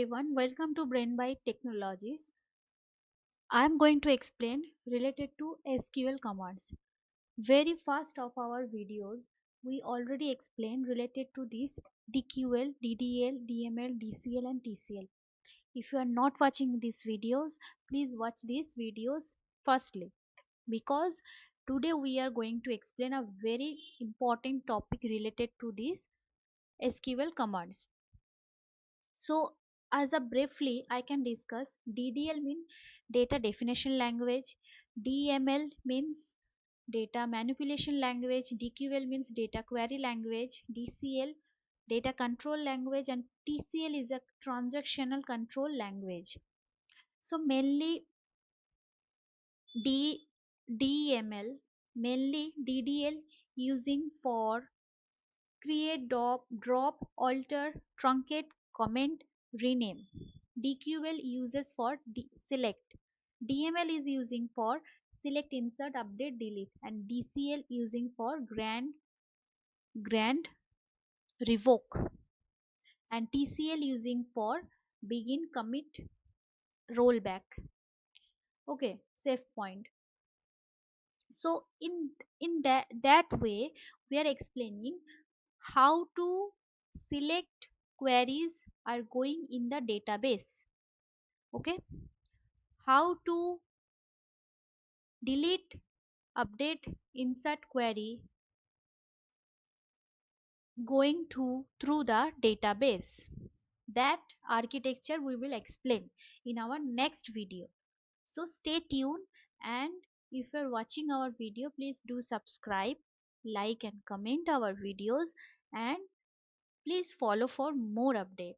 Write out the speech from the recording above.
Everyone, welcome to Brain by Technologies. I am going to explain related to SQL commands. Very first of our videos, we already explained related to this DQL, DDL, DML, DCL and TCL. If you are not watching these videos, please watch these videos firstly because today we are going to explain a very important topic related to these SQL commands. So, as a briefly, I can discuss DDL means data definition language, DML means data manipulation language, DQL means data query language, DCL data control language, and TCL is a transactional control language. So, mainly D, DML, mainly DDL using for create, drop, alter, truncate, comment, rename. DQL uses for select. DML is using for select, insert, update, delete, and DCL using for grant, revoke, and TCL using for begin, commit, rollback. Okay, save point. So in that way, we are explaining how to select queries are going in the database. Okay, how to delete, update, insert query going to through the database. That architecture we will explain in our next video. So stay tuned, and if you're watching our video, please do subscribe, like and comment our videos, and please follow for more updates.